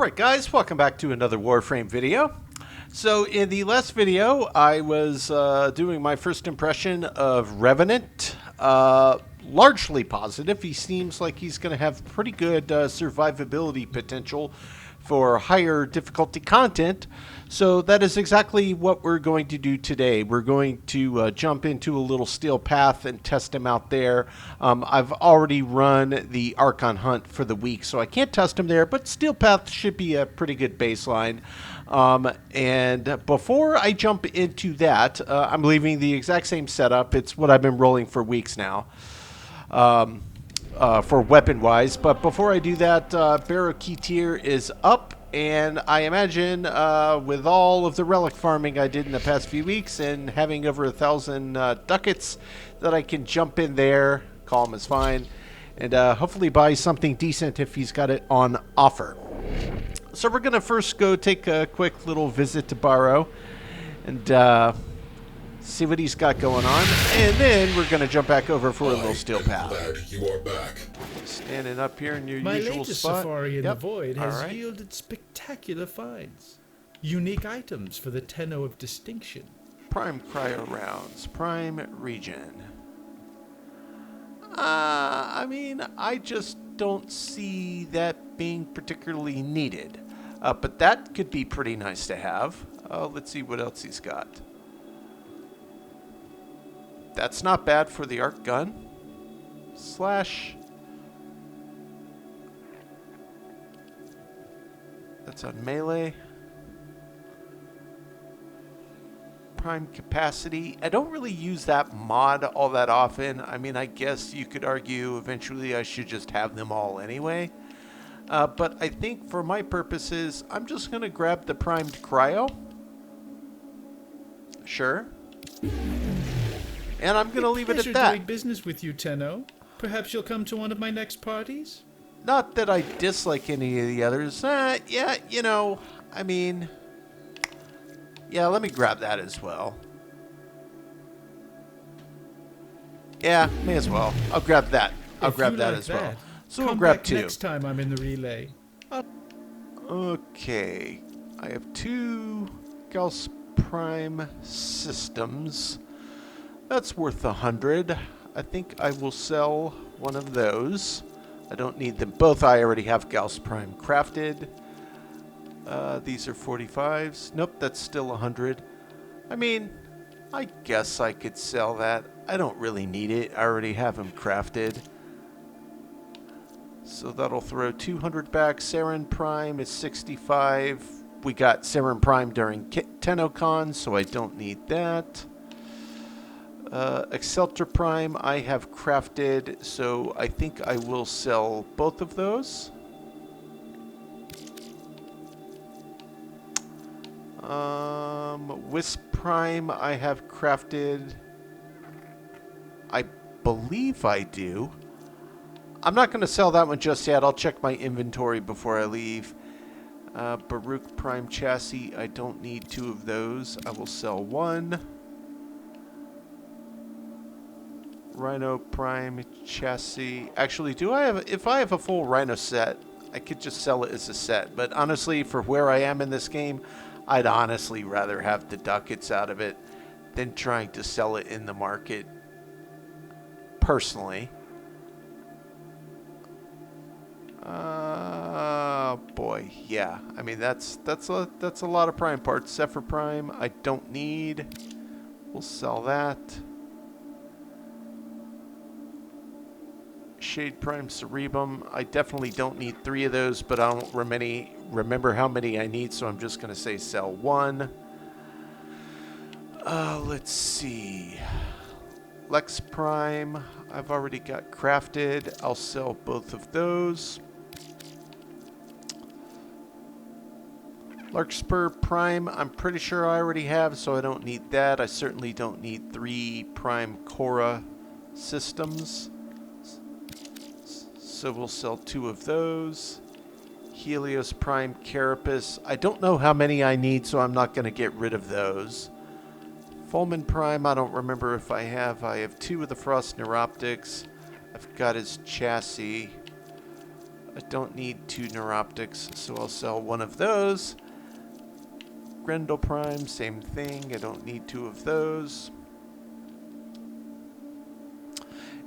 Alright guys, welcome back to another Warframe video. So in the last video, I was doing my first impression of Revenant. Largely positive. He seems like he's going to have pretty good survivability potential for higher difficulty content. So that is exactly what we're going to do today. We're going to jump into a little Steel Path and test him out there. I've already run the Archon hunt for the week, so I can't test him there, but Steel Path should be a pretty good baseline. And before I jump into that, I'm leaving the exact same setup. It's what I've been rolling for weeks now. For weapon-wise, but before I do that, Barro key tier is up, and I imagine with all of the relic farming I did in the past few weeks and having over 1,000 ducats, that I can jump in there, calm is fine, and hopefully buy something decent if he's got it on offer. So we're going to first go take a quick little visit to Barro and see what he's got going on, and then we're going to jump back over for a little Steel Path. Glad you are back. Standing up here in your My usual latest spot. safari in the Void has right. yielded spectacular finds. Unique items for the Tenno of Distinction. Prime cryo rounds, prime region. I mean, I just don't see that being particularly needed. But that could be pretty nice to have. Let's see what else he's got. That's not bad for the arc gun. Slash. That's on melee. Prime capacity. I don't really use that mod all that often. I mean, I guess you could argue eventually I should just have them all anyway. But I think for my purposes, I'm just going to grab the primed cryo. Sure. And I'm going to leave it at that. Doing business with you, Tenno. Perhaps you'll come to one of my next parties? Not that I dislike any of the others. Yeah, you know, I mean... Yeah, let me grab that as well. Yeah, may as well. I'll grab that. I'll grab that as well. So we'll grab two. Next time I'm in the relay. Okay. I have two Gauss Prime systems. That's worth 100. I think I will sell one of those. I don't need them both. I already have Gauss Prime crafted. These are 45s. Nope, that's still 100. I mean, I guess I could sell that. I don't really need it. I already have them crafted. So that'll throw 200 back. Saren Prime is 65. We got Saren Prime during TennoCon, so I don't need that. Excelter Prime I have crafted, so I think I will sell both of those. Wisp Prime I have crafted. I believe I do. I'm not going to sell that one just yet. I'll check my inventory before I leave. Baruch Prime Chassis, I don't need two of those. I will sell one. Rhino Prime Chassis. Actually, if I have a full Rhino set, I could just sell it as a set. But honestly, for where I am in this game, I'd honestly rather have the ducats out of it than trying to sell it in the market. Personally. Boy, yeah. I mean, that's a lot of Prime parts. Zephyr Prime, I don't need. We'll sell that. Shade Prime Cerebrum. I definitely don't need 3 of those, but I don't remember how many I need, so I'm just going to say sell one. Let's see. Lex Prime, I've already got crafted. I'll sell both of those. Larkspur Prime, I'm pretty sure I already have, so I don't need that. I certainly don't need 3 Prime Cora systems. So we'll sell 2 of those. Helios Prime Carapace. I don't know how many I need, so I'm not going to get rid of those. Fulman Prime, I don't remember if I have. I have 2 of the Frost Neuroptics. I've got his chassis. I don't need 2 neuroptics, so I'll sell 1 of those. Grendel Prime, same thing. I don't need 2 of those.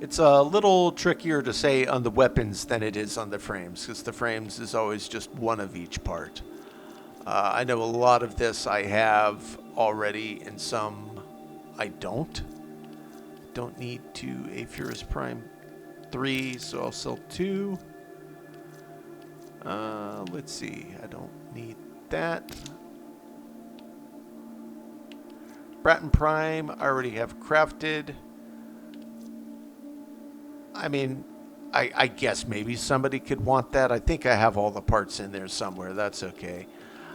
It's a little trickier to say on the weapons than it is on the frames, because the frames is always just 1 of each part. I know a lot of this I have already, and some I don't. Don't need 2 Aphurus Prime 3, so I'll sell 2. Let's see. I don't need that. Bratton Prime, I already have crafted. I mean, I guess maybe somebody could want that. I think I have all the parts in there somewhere. That's okay.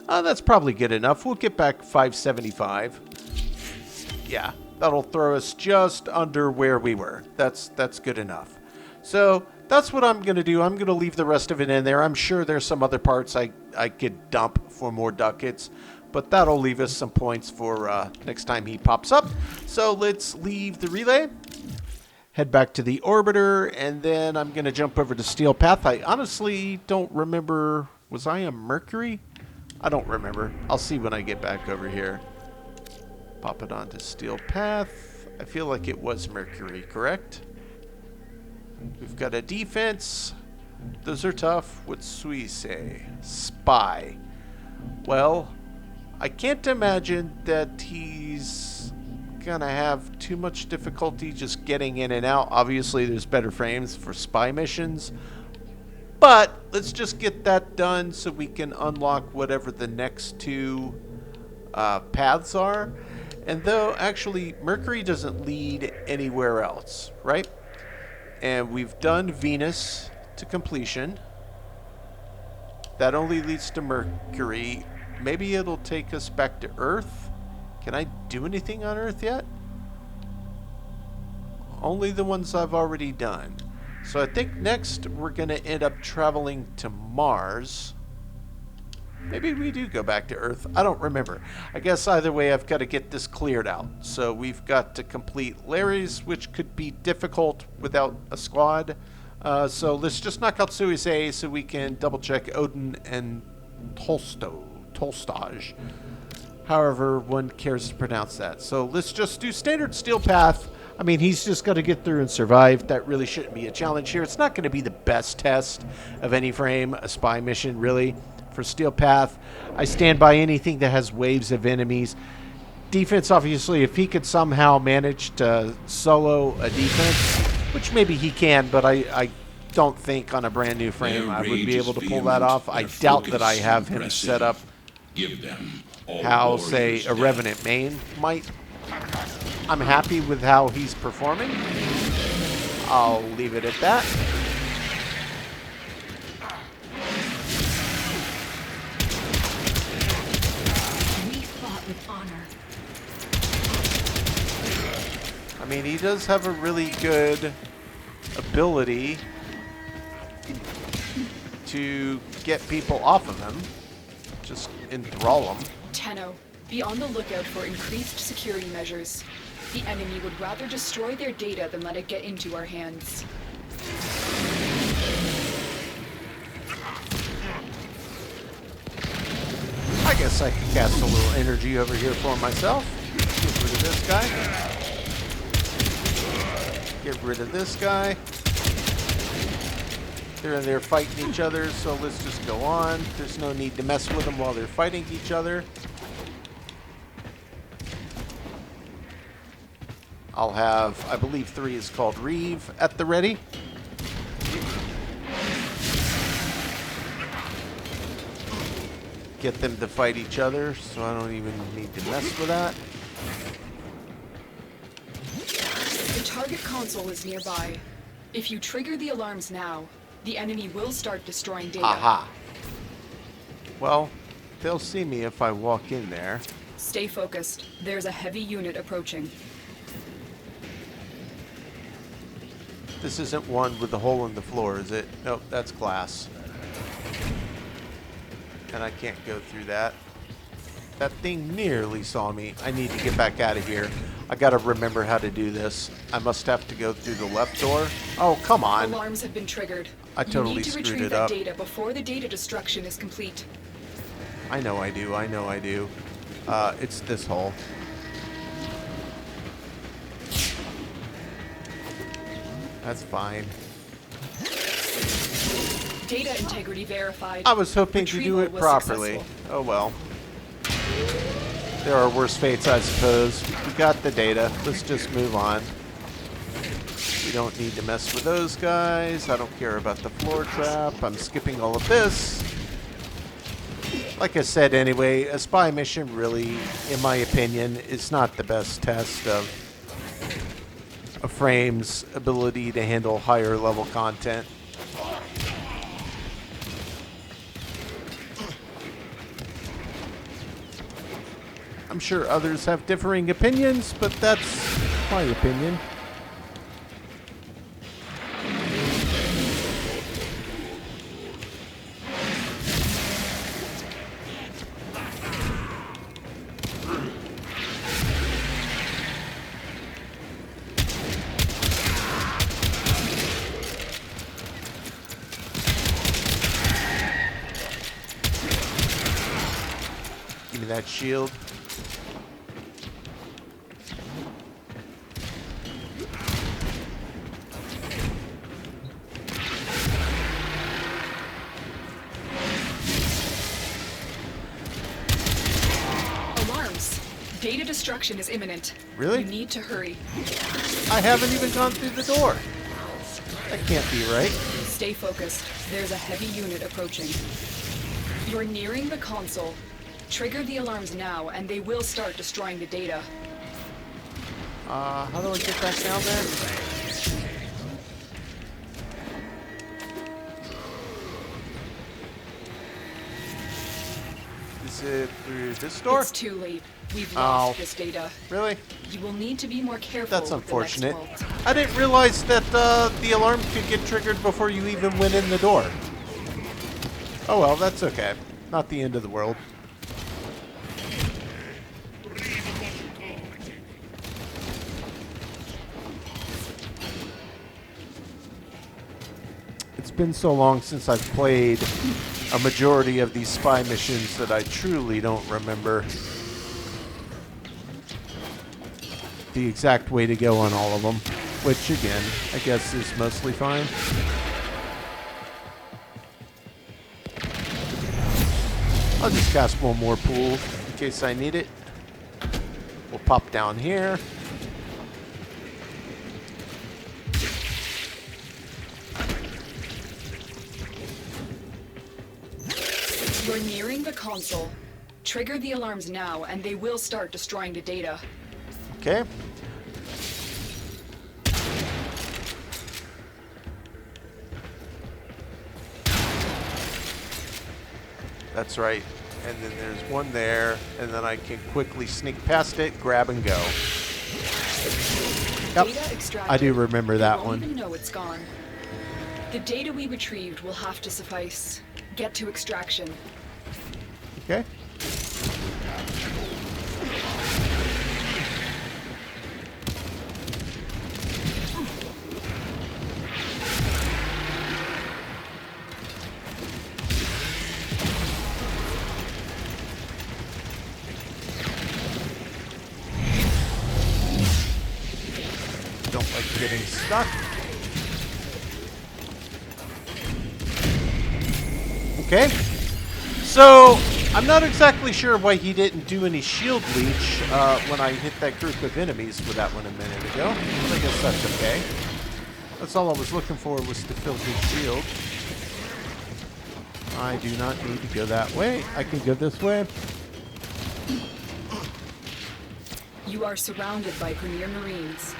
That's probably good enough. We'll get back 575. Yeah, that'll throw us just under where we were. That's good enough. So that's what I'm going to do. I'm going to leave the rest of it in there. I'm sure there's some other parts I could dump for more ducats, but that'll leave us some points for next time he pops up. So let's leave the relay, head back to the orbiter, and then I'm going to jump over to Steel Path. I honestly don't remember. Was I a Mercury? I don't remember. I'll see when I get back over here. Pop it onto Steel Path. I feel like it was Mercury, correct? We've got a defense. Those are tough. What's Suisei? Spy. Well, I can't imagine that he's gonna have too much difficulty just getting in and out. Obviously, there's better frames for spy missions. But let's just get that done so we can unlock whatever the next 2 paths are. And though, actually, Mercury doesn't lead anywhere else, right? And we've done Venus to completion. That only leads to Mercury. Maybe it'll take us back to Earth. Can I do anything on Earth yet? Only the ones I've already done. So I think next we're going to end up traveling to Mars. Maybe we do go back to Earth. I don't remember. I guess either way I've got to get this cleared out. So we've got to complete Larry's, which could be difficult without a squad. So let's just knock out Suisei so we can double check Odin and Tolstoj. However one cares to pronounce that. So let's just do standard Steel Path. I mean, he's just got to get through and survive. That really shouldn't be a challenge here. It's not going to be the best test of any frame, a spy mission, really, for Steel Path. I stand by anything that has waves of enemies. Defense, obviously, if he could somehow manage to solo a defense, which maybe he can, but I don't think on a brand new frame I would be able to pull that off. I doubt that I have him set up how, say, a Revenant main might. I'm happy with how he's performing. I'll leave it at that. We fought with honor. I mean, he does have a really good ability to get people off of him. Just enthrall them. Tenno, be on the lookout for increased security measures. The enemy would rather destroy their data than let it get into our hands. I guess I can cast a little energy over here for myself. Get rid of this guy. Get rid of this guy. They're in there fighting each other, so let's just go on. There's no need to mess with them while they're fighting each other. I'll have, I believe 3 is called Reeve at the ready. Get them to fight each other, so I don't even need to mess with that. The target console is nearby. If you trigger the alarms now, the enemy will start destroying data. Aha. Well, they'll see me if I walk in there. Stay focused. There's a heavy unit approaching. This isn't one with the hole in the floor, is it? Nope, that's glass. And I can't go through that. That thing nearly saw me. I need to get back out of here. I gotta remember how to do this. I must have to go through the left door. Oh, come on. Alarms have been triggered. I totally you need to screwed retrieve it that up. data before the data destruction is complete. I know I do. I know I do. It's this hole. That's fine. Data integrity verified. I was hoping to do Retrieval it was properly. successful. Oh well. There are worse fates, I suppose. We got the data. Let's just move on. We don't need to mess with those guys. I don't care about the floor trap. I'm skipping all of this. Like I said anyway, a spy mission really, in my opinion, is not the best test of a frame's ability to handle higher level content. I'm sure others have differing opinions, but that's my opinion. Give me that shield. Alarms. Data destruction is imminent. Really? You need to hurry. I haven't even gone through the door. That can't be right. Stay focused. There's a heavy unit approaching. You're nearing the console. Trigger the alarms now, and they will start destroying the data. How do I get back down there? Is it through this door? It's too late. We've Oh. lost this data. Really? You will need to be more careful. That's with the unfortunate. next vault. I didn't realize that the alarm could get triggered before you even went in the door. Oh well, that's okay. Not the end of the world. It's been so long since I've played a majority of these spy missions that I truly don't remember the exact way to go on all of them, which again, I guess is mostly fine. I'll just cast one more pool in case I need it. We'll pop down here. You're nearing the console. Trigger the alarms now, and they will start destroying the data. Okay. That's right. And then there's one there, and then I can quickly sneak past it, grab and go. Yep. Data extracted. I do remember You that won't one. even know it's gone. The data we retrieved will have to suffice. Get to extraction. Okay. Don't like getting stuck. Okay. So, I'm not exactly sure why he didn't do any shield leech when I hit that group of enemies with that one a minute ago. But I guess that's okay. That's all I was looking for, was to fill his shield. I do not need to go that way. I can go this way. You are surrounded by Premier Marines.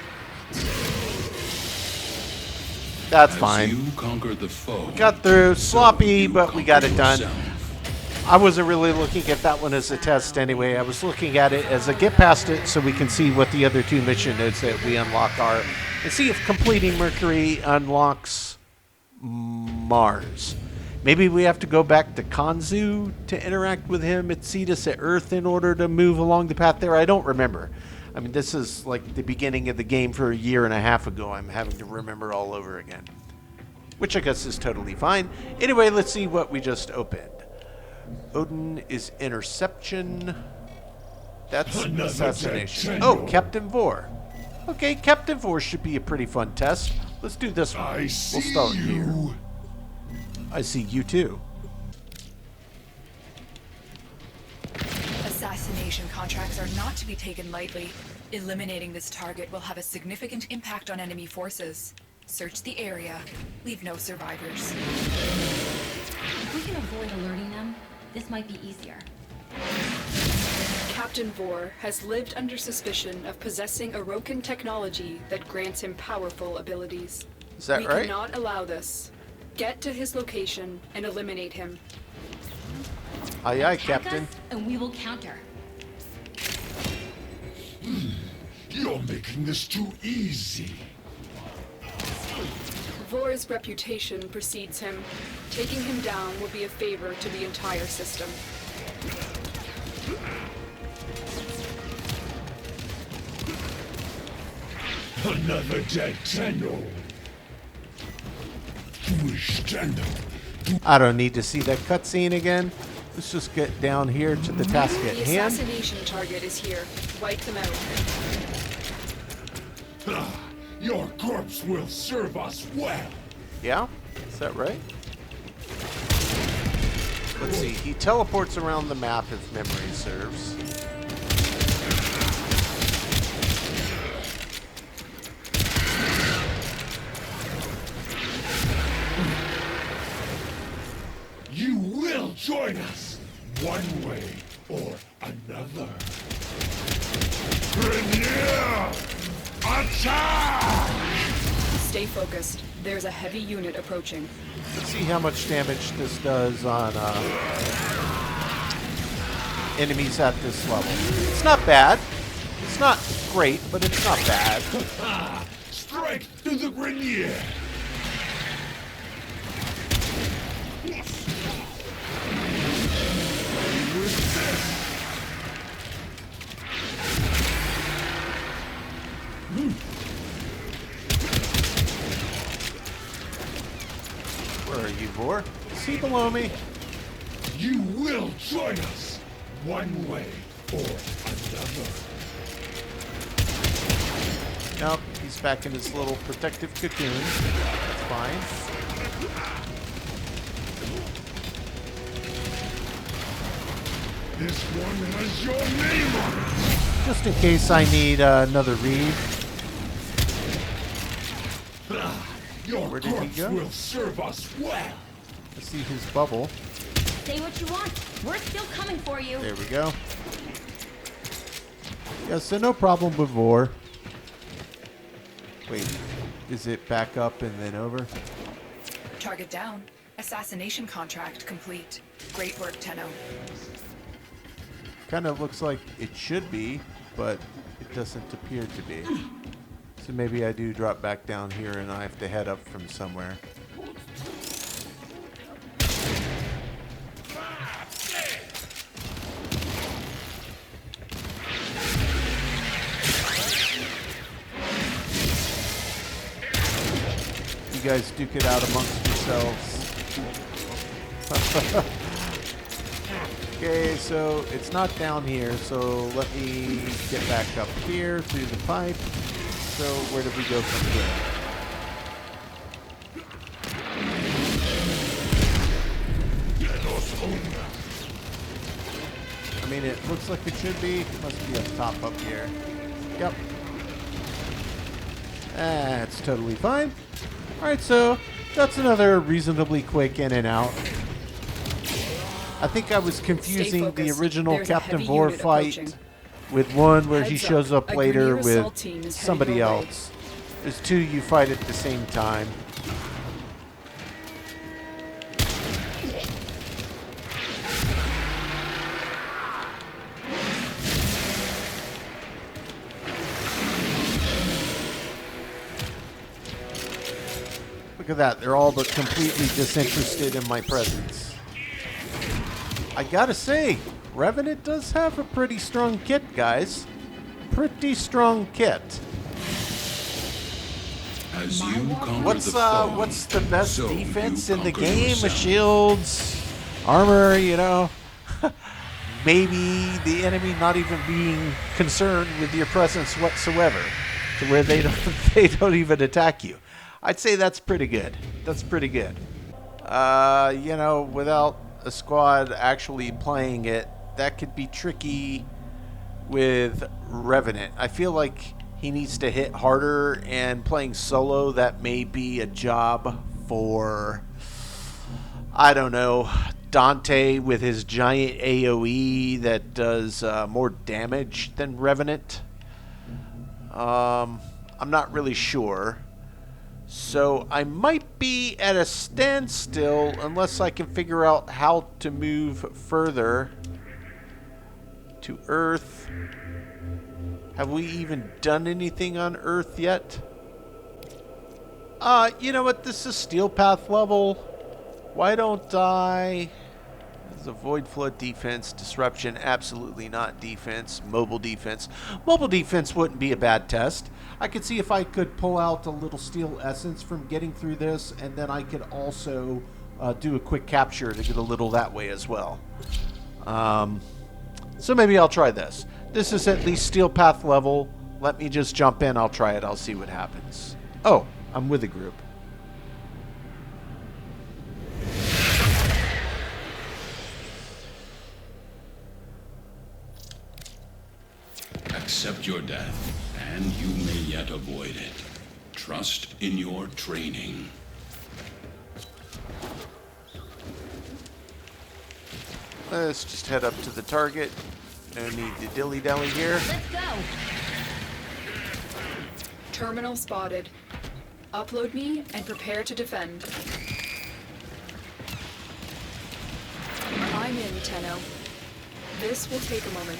That's As fine. you conquered the foe, Got through. Sloppy, you but we got it conquered done. yourself. I wasn't really looking at that one as a test anyway. I was looking at it as a get past it so we can see what the other two mission nodes that we unlock are. And see if completing Mercury unlocks Mars. Maybe we have to go back to Kanzu to interact with him at Cetus at Earth in order to move along the path there. I don't remember. I mean, this is like the beginning of the game for a year and a half ago. I'm having to remember all over again. Which I guess is totally fine. Anyway, let's see what we just opened. Odin is interception. That's Another assassination. dead Oh, general. Captain Vor. Okay, Captain Vor should be a pretty fun test. Let's do this one. I see We'll start here. you. I see you too. Assassination contracts are not to be taken lightly. Eliminating this target will have a significant impact on enemy forces. Search the area. Leave no survivors. If we can avoid alerting them, this might be easier. Captain Vor has lived under suspicion of possessing Orokin technology that grants him powerful abilities. Is that we right? cannot allow this. Get to his location and eliminate him. Aye, aye, Attack Captain. us, and we will counter. You're making this too easy. Vor's reputation precedes him. Taking him down will be a favor to the entire system. Another dead general. Foolish general. I don't need to see that cutscene again. Let's just get down here to the task at The hand. assassination target is here. Wipe them out. Your corpse will serve us well. Yeah? Is that right? Let's see. He teleports around the map if memory serves. You will join us, one way or another. Revenant! Attack! Stay focused. There's a heavy unit approaching. Let's see how much damage this does on enemies at this level. It's not bad. It's not great, but it's not bad. Strike to the grenier! Where are you, Vor? Is he below me? You will join us, one way or another. Nope, he's back in his little protective cocoon. That's fine. This one has your name on it! Just in case I need another read. Your Where did he corpse go? will serve us well! Let's see his bubble. Say what you want. We're still coming for you. There we go. Yeah, so no problem with Vor. Wait, is it back up and then over? Target down. Assassination contract complete. Great work, Tenno. Kind of looks like it should be, but it doesn't appear to be. So maybe I do drop back down here and I have to head up from somewhere. You guys duke it out amongst yourselves. Okay, so it's not down here, so let me get back up here through the pipe. So where do we go from here? I mean, it looks like it should be. It must be up top up here. Yep. That's totally fine. Alright, so that's another reasonably quick in and out. I think I was confusing the focused. original There's a Captain heavy Vor unit fight approaching. with one where he Heads up. shows up A later Grenier assault with team is heading somebody your way. else. There's two you fight at the same time. Look at that. They're all but completely disinterested in my presence. I gotta say, Revenant does have a pretty strong kit, guys. pretty strong kit. As you conquer What's the fog, what's the best so defense you in the conquer game? yourself. Shields, armor, you know. Maybe the enemy not even being concerned with your presence whatsoever, to where they don't they don't even attack you. I'd say that's pretty good. That's pretty good. You know, without a squad actually playing it, that could be tricky with Revenant. I feel like he needs to hit harder, and playing solo, that may be a job for, I don't know, Dante with his giant AoE that does more damage than Revenant. I'm not really sure. So I might be at a standstill unless I can figure out how to move further to Earth. Have we even done anything on Earth yet? You know what? This is Steel Path level. Why don't I... This is a Void Flood defense. Disruption, absolutely not defense. Mobile defense. Mobile defense wouldn't be a bad test. I could see if I could pull out a little steel essence from getting through this, and then I could also do a quick capture to get a little that way as well. So maybe I'll try this. This is at least Steel Path level. Let me just jump in. I'll try it. I'll see what happens. Oh, I'm with a group. Accept your death, and you may yet avoid it. Trust in your training. Let's just head up to the target. No need to dilly-dally here. Let's go. Terminal spotted. Upload me and prepare to defend. I'm in, Tenno. This will take a moment.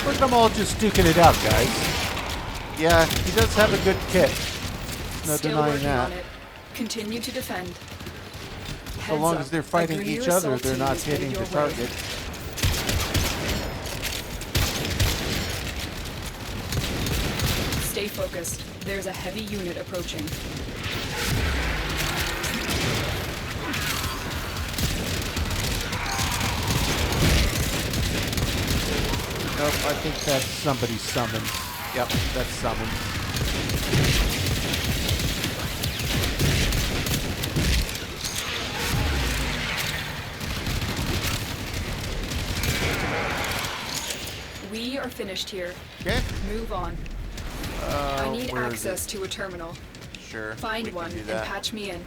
Look at them all just duking it out, guys. Yeah, he does have a good kit. No Still denying working that. on it. Continue to defend. So Heads long up, as they're a fighting Grenier each other, assault they're team not is headed hitting your the way. target. Stay focused. There's a heavy unit approaching. Nope, I think that's somebody summoned. Yep, that's summoned. We are finished here. Okay. Move on. I need where is access to a terminal. it? Sure. we Find can one do and that. patch me in.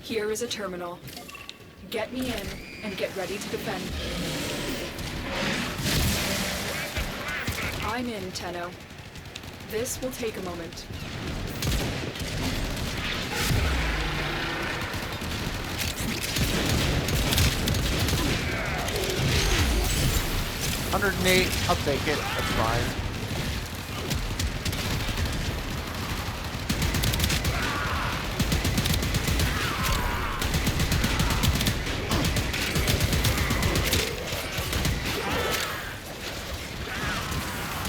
Here is a terminal. Get me in and get ready to defend. I'm in, Tenno. This will take a moment. $108. I'll take it. That's fine.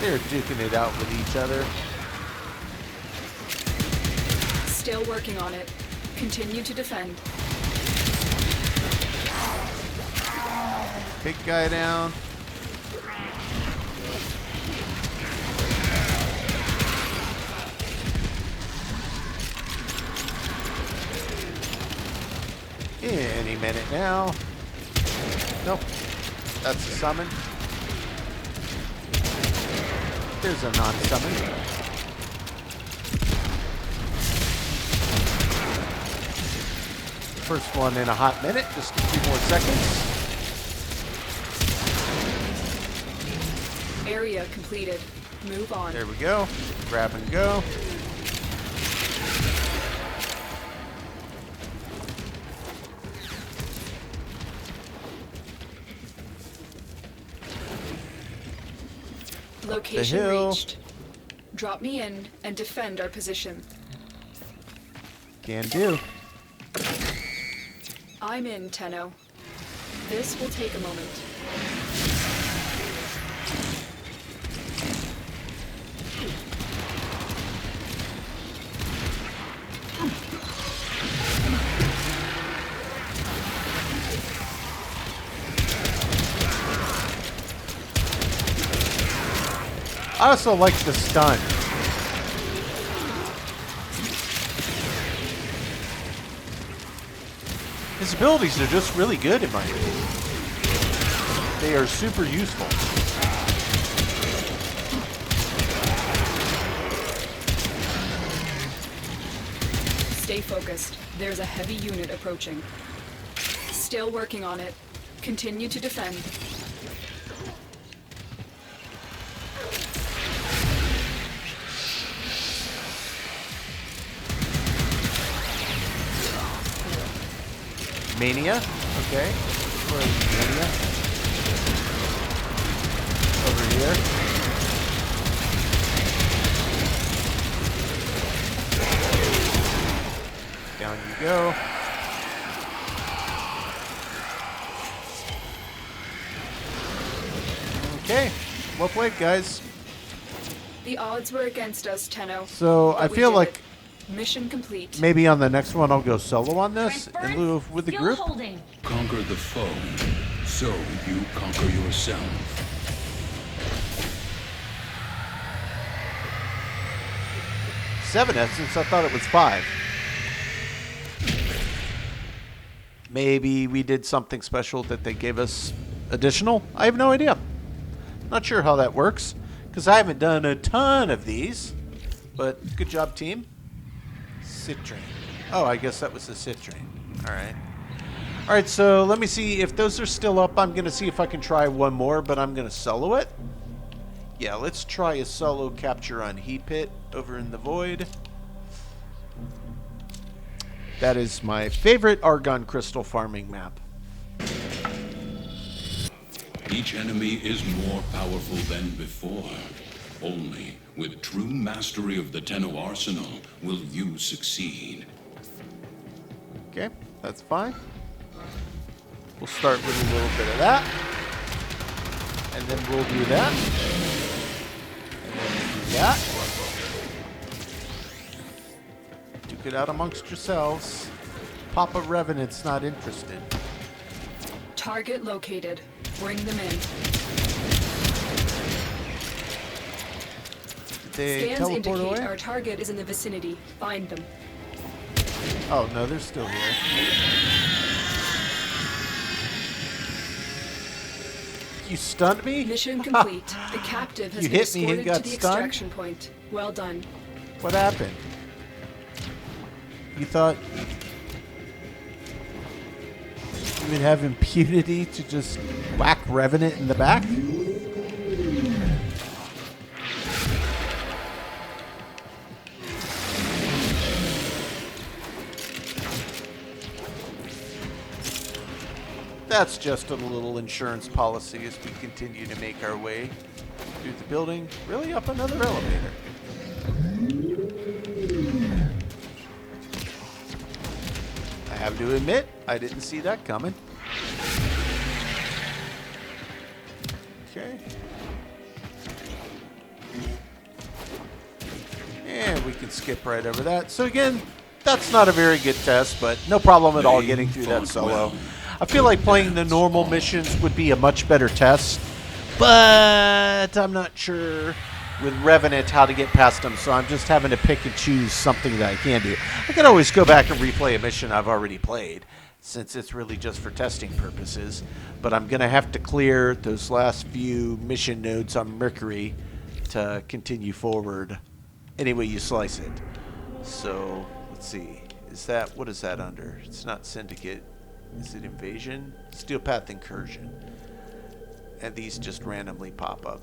They're duking it out with each other. Still working on it. Continue to defend. Big guy down. Any minute now. Nope. That's a summon. There's a non-summon. first one in a hot minute. Just a few more seconds. Area completed. Move on. There we go. Grab and go. Location hill. reached. Drop me in and defend our position. Can do. I'm in, Tenno. This will take a moment. I also like the stun. His abilities are just really good in my opinion. They are super useful. Stay focused. There's a heavy unit approaching. Still working on it. Continue to defend. Mania. Okay. Where is Mania? Over here. Down you go. Okay. Well played, guys. The odds were against us, Tenno. So but I we feel did like it. Mission complete. maybe on the next one I'll go solo on this in Transference, lieu of with the skill group. holding. Conquer the foe, so you conquer yourself. 7 essence, I thought it was 5. Maybe we did something special that they gave us additional? I have no idea. Not sure how that works, because I haven't done a ton of these. But good job, team. Citrain. Oh, I guess that was the Citrain. Alright. Alright, so let me see. If those are still up, I'm going to see if I can try one more, but I'm going to solo it. Yeah, let's try a solo capture on Heat Pit over in the Void. That is my favorite Argon Crystal farming map. Each enemy is more powerful than before. Only with true mastery of the Tenno arsenal will you succeed. Okay, that's fine. We'll start with a little bit of that. And then we'll do that. And then we'll do that. Duke it out amongst yourselves. Papa Revenant's not interested. Target located. Bring them in. Did they Scans teleport indicate away? our target is in the vicinity. Find them. Oh, no, they're still here. You stunned me? Mission complete. The captive has You been hit me and escorted got to the stunned? extraction point. Well done. What happened? You thought you would have impunity to just whack Revenant in the back? That's just a little insurance policy as we continue to make our way through the building. Really up another elevator. I have to admit, I didn't see that coming. Okay. And we can skip right over that. So again, that's not a very good test, but no problem at all getting through that solo. I feel like playing the normal missions would be a much better test, but I'm not sure with Revenant how to get past them, so I'm just having to pick and choose something that I can do. I can always go back and replay a mission I've already played, since it's really just for testing purposes, but I'm going to have to clear those last few mission nodes on Mercury to continue forward any way you slice it. So, let's see. Is that, what is that under? It's not Syndicate. Is it Invasion? Steel Path Incursion. And these just randomly pop up.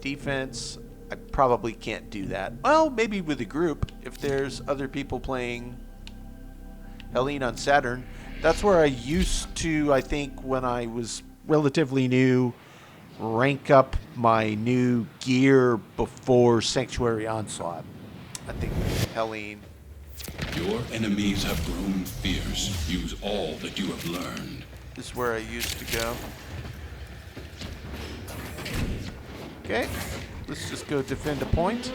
Defense, I probably can't do that. Well, maybe with a group, if there's other people playing Helene on Saturn. That's where I used to, I think, when I was relatively new, rank up my new gear before Sanctuary Onslaught. I think Helene. Your enemies have grown fierce. Use all that you have learned. This is where I used to go. Okay, let's just go defend a point.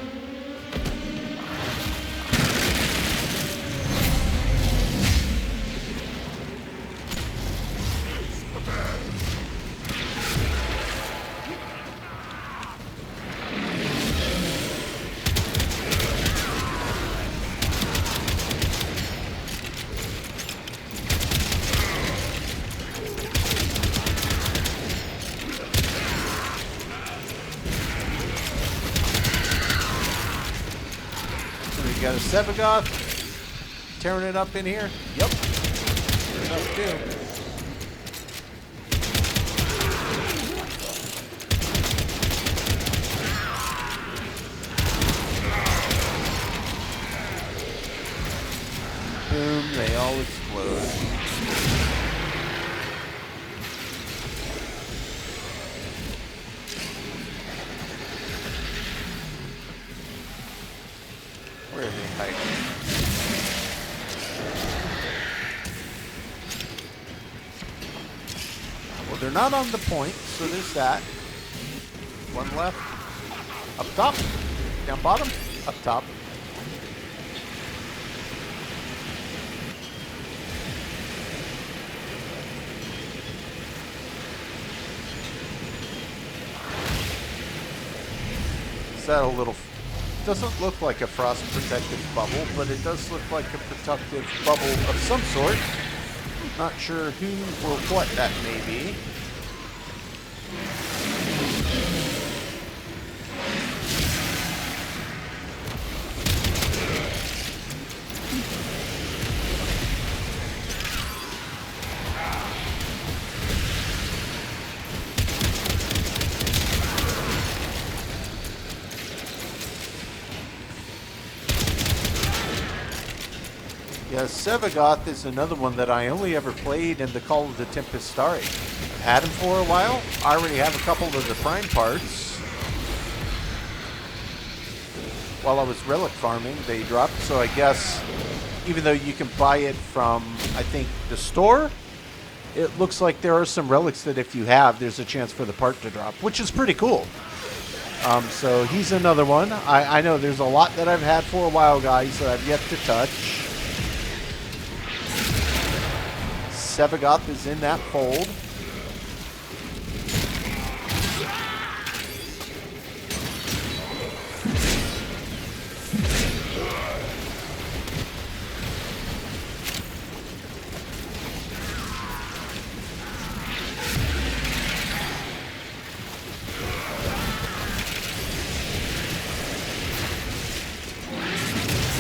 Got a Sevagoth tearing it up in here. Yep. Sure enough, too. Boom, they all explode. Where are they hiding? Well, they're not on the point, so there's that. One left. Up top. Down bottom. Up top. Is that a little... Doesn't look like a frost protective bubble, but it does look like a protective bubble of some sort. Not sure who or what that may be. Yeah, Sevagoth is another one that I only ever played in the Call of the Tempestari. I've had him for a while. I already have a couple of the prime parts. While I was relic farming, they dropped, so I guess even though you can buy it from, I think, the store, it looks like there are some relics that if you have, there's a chance for the part to drop, which is pretty cool. So he's another one. I know there's a lot that I've had for a while, guys, that I've yet to touch. Sevagoth is in that fold.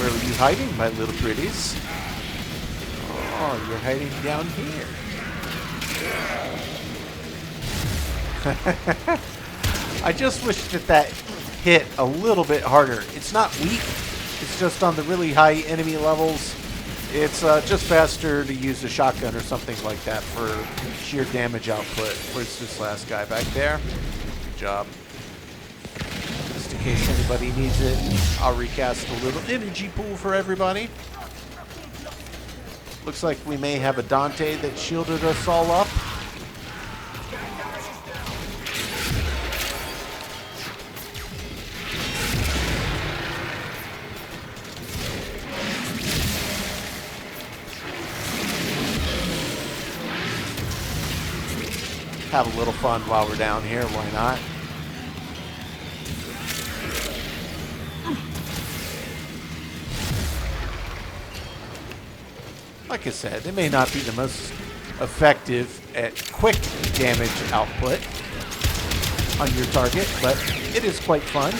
Where are you hiding, my little pretties? Oh, you're hiding down here. I just wish that hit a little bit harder. It's not weak. It's just on the really high enemy levels. It's just faster to use a shotgun or something like that for sheer damage output. Where's this last guy back there? Good job. Just in case anybody needs it, I'll recast a little energy pool for everybody. Looks like we may have a Dante that shielded us all up. Have a little fun while we're down here, why not? Like I said, it may not be the most effective at quick damage output on your target, but it is quite fun.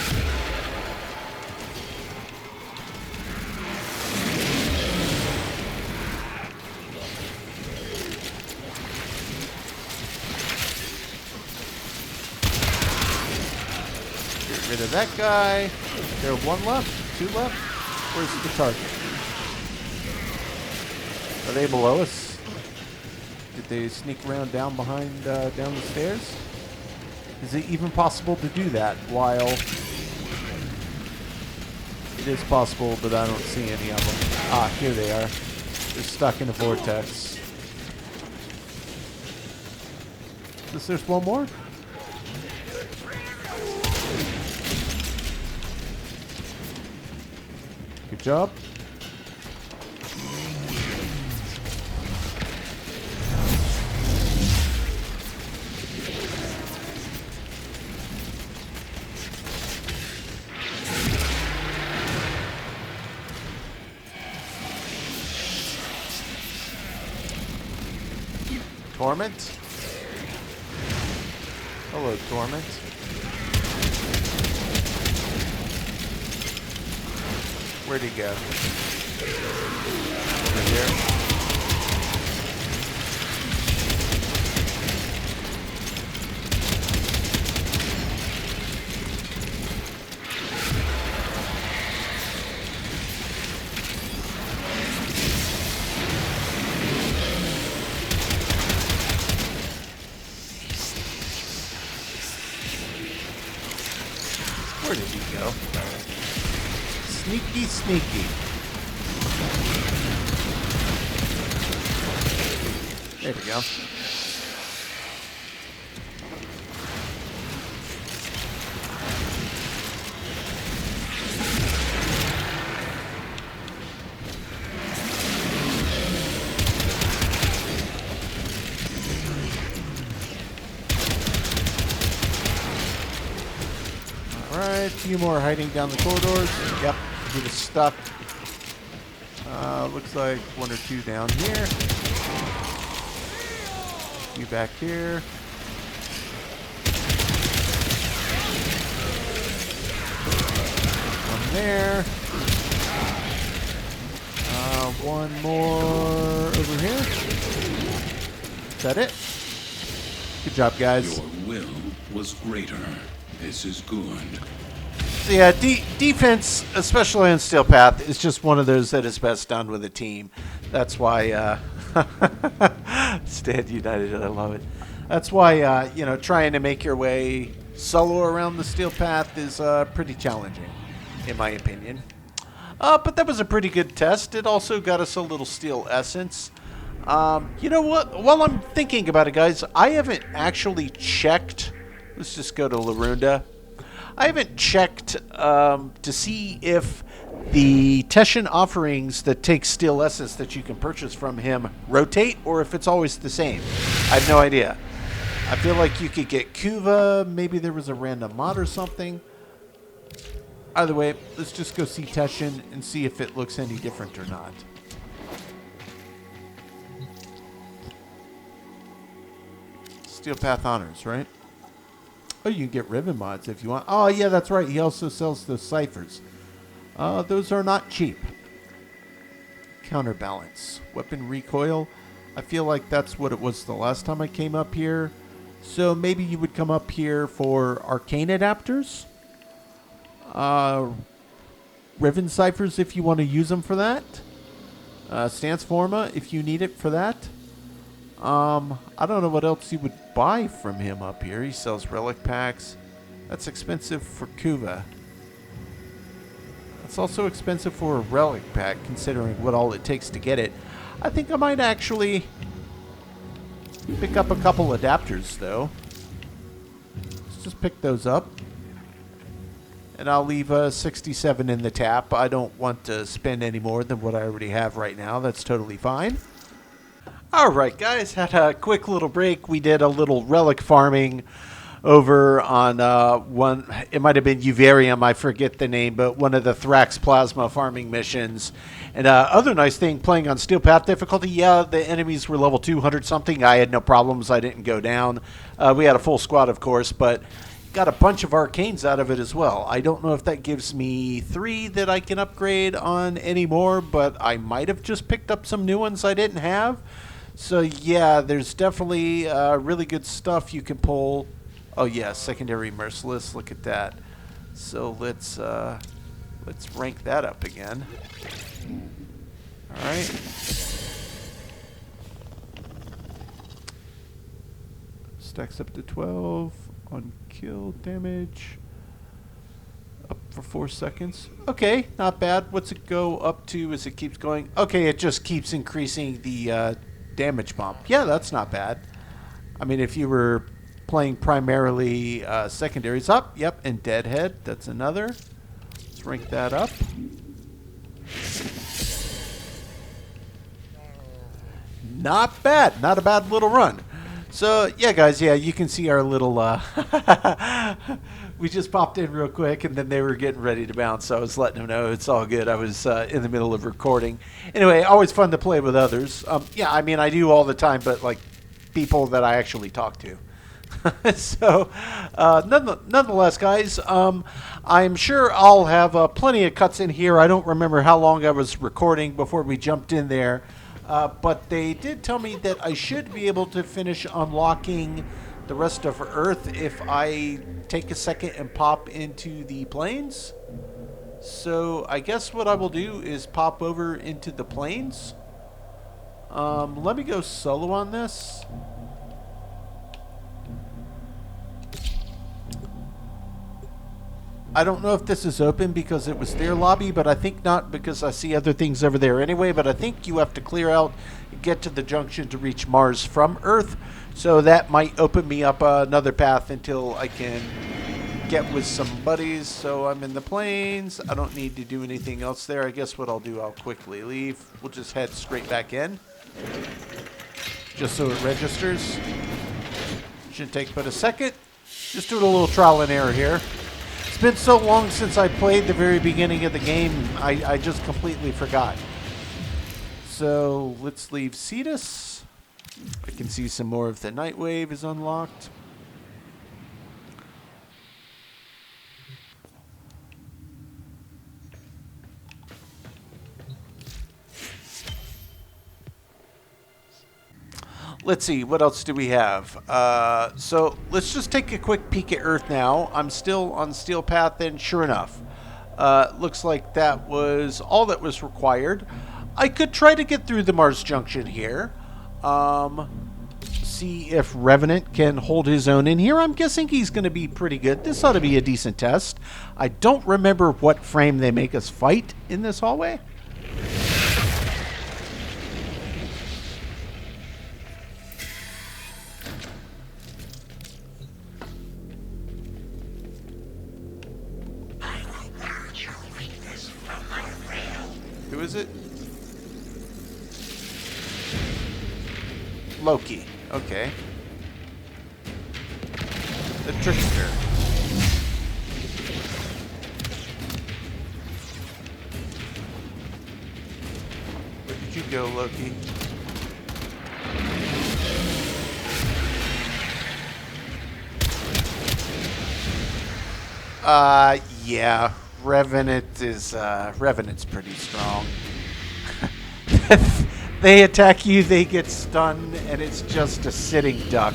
Get rid of that guy. There one left? Two left? Where's the target? Are they below us? Did they sneak around down behind, down the stairs? Is it even possible to do that while... It is possible, but I don't see any of them. Ah, here they are. They're stuck in a vortex. There's one more? Good job. Torment? Hello, Torment. Where'd he go? Over here. Where did he go? Sneaky, sneaky. There we go. Alright, a few more hiding down the corridors. Yep, he was stuck. Looks like one or two down here. You back here. One there. One more over here. Is that it? Good job, guys. Your will was greater. This is good. So yeah, defense, especially on Steel Path, is just one of those that is best done with a team. That's why Stand United, I love it. That's why trying to make your way solo around the Steel Path is pretty challenging, in my opinion. But that was a pretty good test. It also got us a little steel essence. You know what? While I'm thinking about it, guys, I haven't actually checked. Let's just go to Larunda. I haven't checked to see if the Teshin offerings that take steel essence that you can purchase from him rotate, or if it's always the same. I have no idea. I feel like you could get Kuva. Maybe there was a random mod or something. Either way, let's just go see Teshin and see if it looks any different or not. Steel Path Honors, right? Oh, you can get Riven mods if you want. Oh, yeah, that's right. He also sells those ciphers. Those are not cheap. Counterbalance. Weapon recoil. I feel like that's what it was the last time I came up here. So maybe you would come up here for arcane adapters. Riven ciphers if you want to use them for that. Stance Forma if you need it for that. I don't know what else you would buy from him up here. He sells relic packs. That's expensive for Kuva. That's also expensive for a relic pack, considering what all it takes to get it. I think I might actually pick up a couple adapters, though. Let's just pick those up. And I'll leave 67 in the tap. I don't want to spend any more than what I already have right now. That's totally fine. Alright guys, had a quick little break. We did a little relic farming over on one, it might have been Uvarium, I forget the name, but one of the Thrax Plasma farming missions. And other nice thing, playing on Steel Path difficulty, yeah, the enemies were level 200 something. I had no problems, I didn't go down. We had a full squad, of course, but got a bunch of arcanes out of it as well. I don't know if that gives me 3 that I can upgrade on anymore, but I might have just picked up some new ones I didn't have. So yeah, there's definitely really good stuff you can pull. Oh yeah, secondary merciless, look at that. So let's rank that up again. All right. Stacks up to 12 on kill damage. Up for 4 seconds. Okay, not bad. What's it go up to as it keeps going? Okay, it just keeps increasing the damage bump. Yeah, that's not bad. I mean, if you were playing primarily secondaries up, yep, and Deadhead, that's another. Let's rank that up. Not bad. Not a bad little run. So, yeah, guys, yeah, you can see our little... we just popped in real quick, and then they were getting ready to bounce, so I was letting them know it's all good. I was in the middle of recording. Anyway, always fun to play with others. Yeah, I mean, I do all the time, but, like, people that I actually talk to. So, nonetheless, guys, I'm sure I'll have plenty of cuts in here. I don't remember how long I was recording before we jumped in there. But they did tell me that I should be able to finish unlocking the rest of Earth if I take a second and pop into the plains. So I guess what I will do is pop over into the plains. Let me go solo on this. I don't know if this is open because it was their lobby, but I think not because I see other things over there anyway. But I think you have to clear out and get to the junction to reach Mars from Earth. So that might open me up another path until I can get with some buddies. So I'm in the plains. I don't need to do anything else there. I guess what I'll do, I'll quickly leave. We'll just head straight back in. Just so it registers. Shouldn't take but a second. Just doing a little trial and error here. It's been so long since I played the very beginning of the game, I just completely forgot. So let's leave Cetus. I can see some more of the Nightwave is unlocked. Let's see, what else do we have? So let's just take a quick peek at Earth now. I'm still on Steel Path, and sure enough, looks like that was all that was required. I could try to get through the Mars Junction here. See if Revenant can hold his own in here. I'm guessing he's going to be pretty good. This ought to be a decent test. I don't remember what frame they make us fight in this hallway. Who is it? Loki. Okay. The trickster. Where did you go, Loki? Yeah. Revenant's pretty strong. They attack you, they get stunned, and it's just a sitting duck.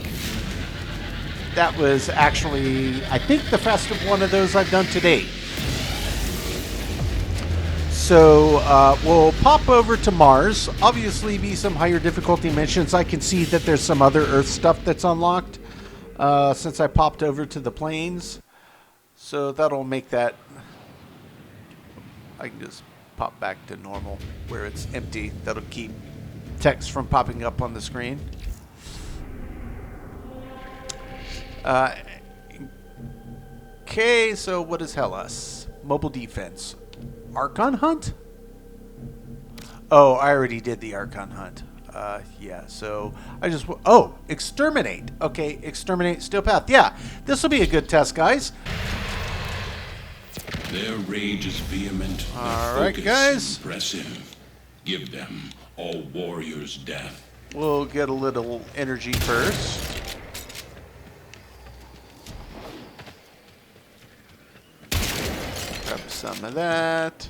That was actually, I think, the fastest one of those I've done to date. So we'll pop over to Mars. Obviously, be some higher difficulty missions. I can see that there's some other Earth stuff that's unlocked since I popped over to the plains. So that'll make that. I can just pop back to normal where it's empty. That'll keep text from popping up on the screen. Okay, so what is Hellas? Mobile defense. Archon hunt? Oh, I already did the Archon hunt. Yeah, so I just... Oh, exterminate. Okay, exterminate Steel Path. Yeah, this will be a good test, guys. Their rage is vehement. All right, guys. Impressive. Give them all warriors' death. We'll get a little energy first. Grab some of that.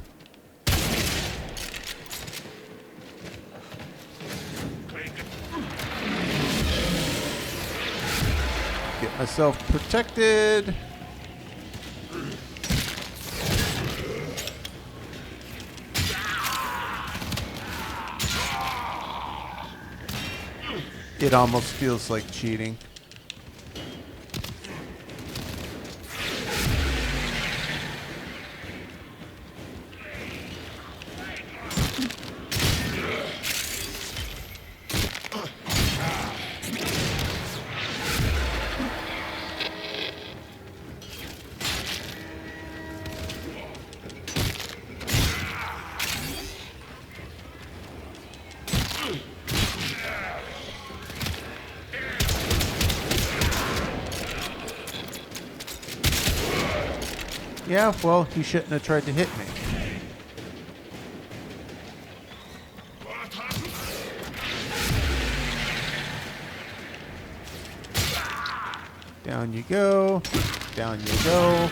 Get myself protected. It almost feels like cheating. Yeah, well, he shouldn't have tried to hit me. Down you go. Down you go.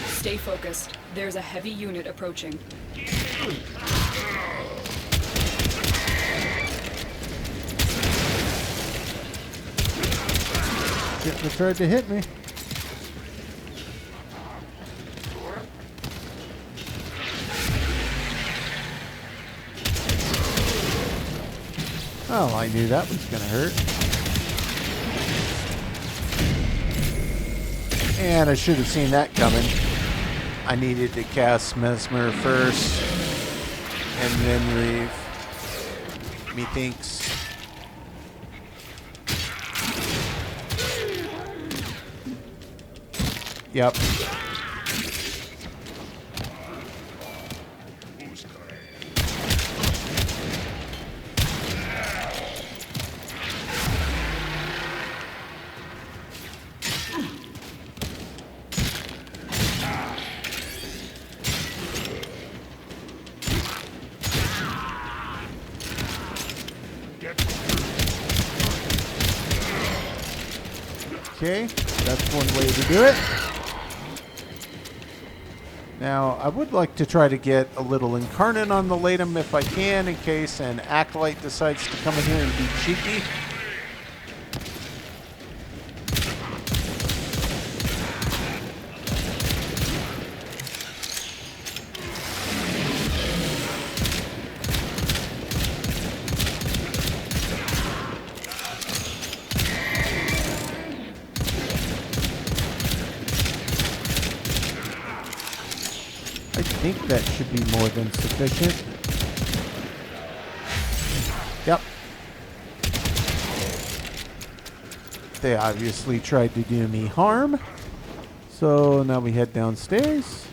Stay focused. There's a heavy unit approaching. Shouldn't have tried to hit me. Oh, I knew that was going to hurt. And I should have seen that coming. I needed to cast Mesmer first. And then Reeve. Methinks. Yep. Okay, that's one way to do it. Now, I would like to try to get a little Incarnate on the Latum if I can, in case an Acolyte decides to come in here and be cheeky. I think that should be more than sufficient. Yep. They obviously tried to do me harm. So now we head downstairs.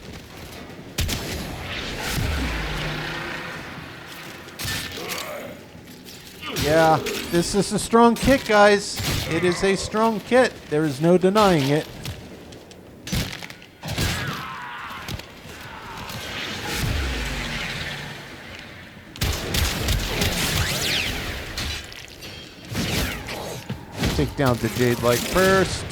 Yeah, this is a strong kit, guys. It is a strong kit. There is no denying it. Take down the Jade Light first.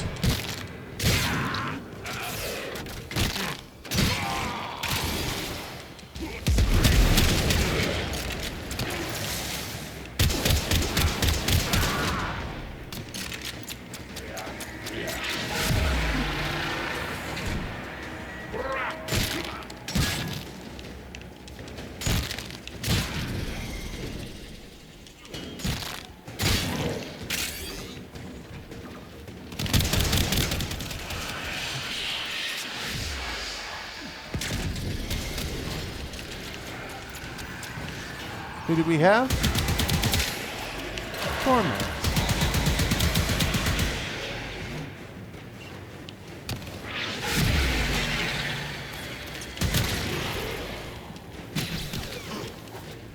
Who do we have? Torment.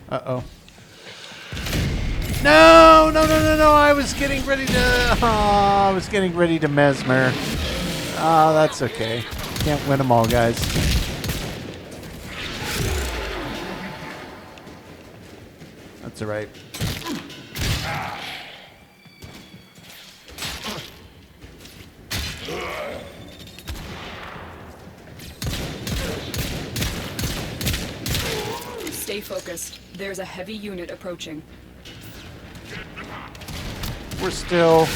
Uh-oh. No, no, no, no, no. I was getting ready to... I was getting ready to Mesmer. That's okay. Can't win them all, guys. That's all right. Stay focused. There's a heavy unit approaching. We're still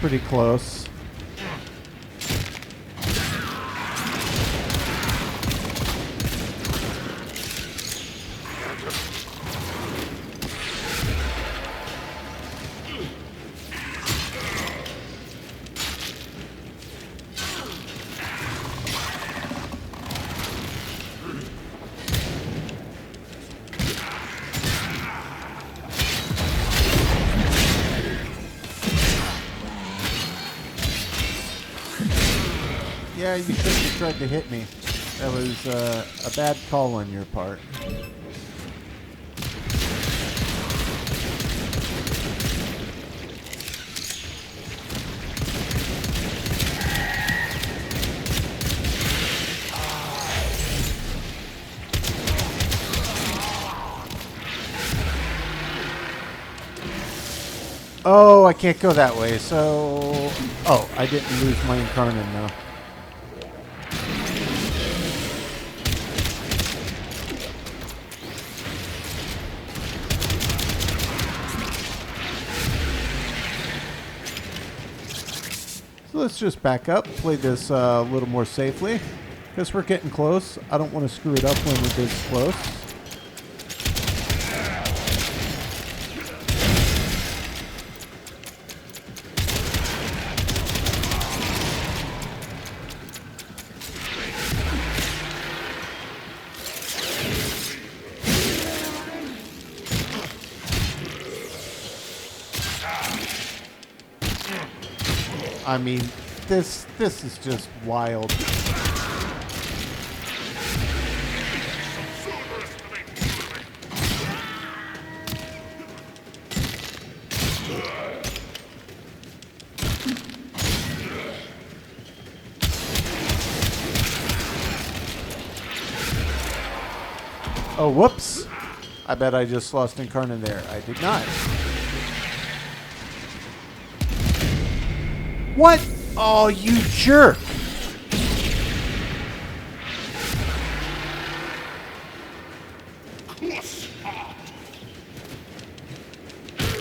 pretty close. Yeah, you shouldn't have tried to hit me. That was a bad call on your part. Oh, I can't go that way, so... Oh, I didn't lose my Incarnon, though. So let's just back up, play this a little more safely, because we're getting close. I don't want to screw it up when we're this close. I mean, this is just wild. Oh, whoops. I bet I just lost Incarnon there. I did not. What? Oh, you jerk.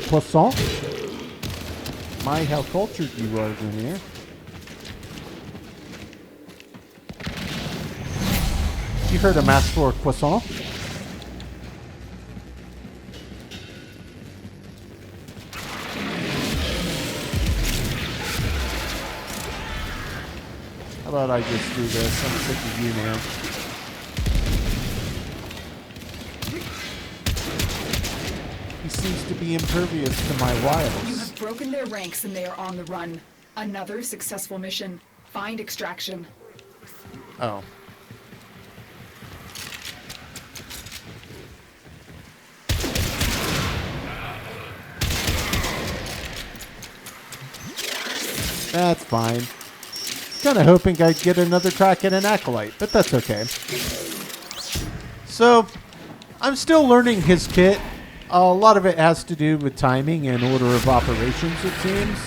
Croissant? My, how cultured you are, Grenier. You heard him ask for a croissant? How about I just do this? I'm sick of you, man. He seems to be impervious to my wiles. You have broken their ranks and they are on the run. Another successful mission. Find extraction. Oh. That's fine. Kind of hoping I'd get another crack at an acolyte, but that's okay. So, I'm still learning his kit. A lot of it has to do with timing and order of operations, it seems.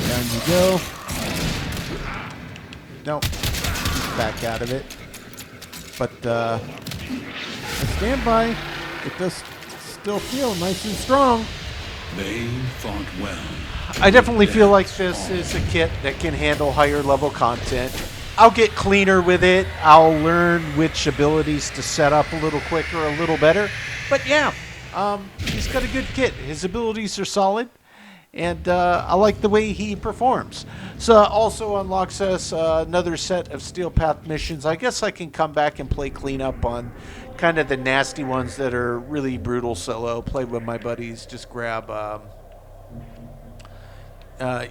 Down you go. Nope. Back out of it. But I stand by. It does still feel nice and strong. They fought well. I definitely feel like this is a kit that can handle higher level content. I'll get cleaner with it. I'll learn which abilities to set up a little quicker, a little better. But yeah, he's got a good kit. His abilities are solid. And I like the way he performs. So also unlocks us another set of Steel Path missions. I guess I can come back and play cleanup on kind of the nasty ones that are really brutal solo. Play with my buddies. Just grab,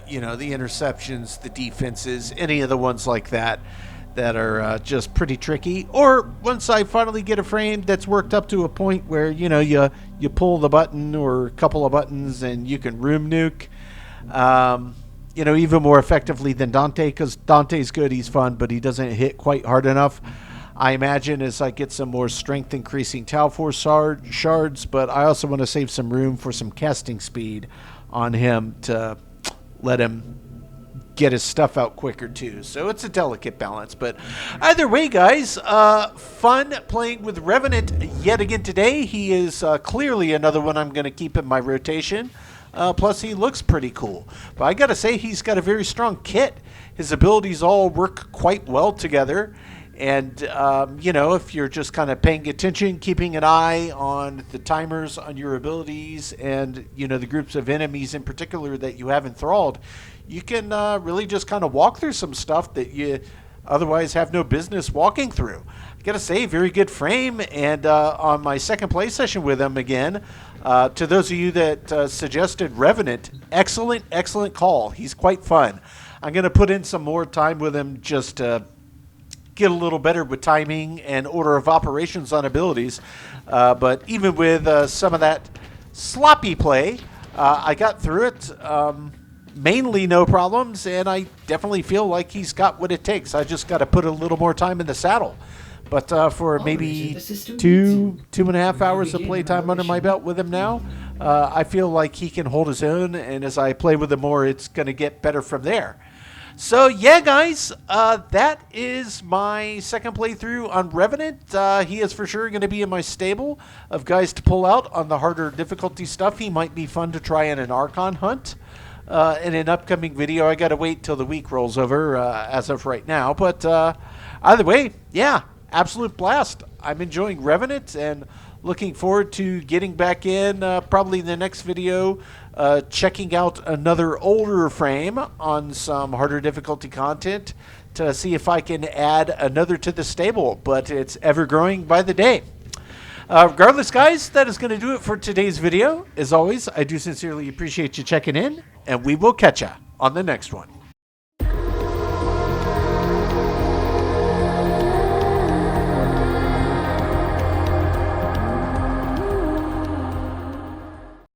you know, the interceptions, the defenses, any of the ones like that that are just pretty tricky. Or once I finally get a frame that's worked up to a point where, you know, you pull the button or a couple of buttons and you can room nuke, you know, even more effectively than Dante, because Dante's good, he's fun, but he doesn't hit quite hard enough. I imagine as I get some more strength increasing Tau Force shards, but I also want to save some room for some casting speed on him to let him get his stuff out quicker too. So it's a delicate balance. But either way, guys, fun playing with Revenant yet again today. He is clearly another one I'm going to keep in my rotation. Plus, he looks pretty cool. But I got to say, he's got a very strong kit. His abilities all work quite well together. And, you know, if you're just kind of paying attention, keeping an eye on the timers on your abilities and, you know, the groups of enemies in particular that you have enthralled, you can really just kind of walk through some stuff that you otherwise have no business walking through. I gotta say, very good frame, and on my second play session with him again, to those of you that suggested Revenant, excellent call. He's quite fun. I'm gonna put in some more time with him just to get a little better with timing and order of operations on abilities, but even with some of that sloppy play, I got through it. Mainly no problems, and I definitely feel like he's got what it takes. I just got to put a little more time in the saddle. But for maybe 2.5 hours of playtime under my belt with him now, I feel like he can hold his own, and as I play with him more, it's going to get better from there. So yeah, guys, that is my second playthrough on Revenant. He is for sure going to be in my stable of guys to pull out on the harder difficulty stuff. He might be fun to try in an Archon hunt. In an upcoming video. I got to wait till the week rolls over as of right now. But either way, yeah, absolute blast. I'm enjoying Revenant and looking forward to getting back in probably in the next video, checking out another older frame on some harder difficulty content to see if I can add another to the stable. But it's ever growing by the day. Regardless, guys, that is going to do it for today's video. As always, I do sincerely appreciate you checking in, and we will catch ya on the next one.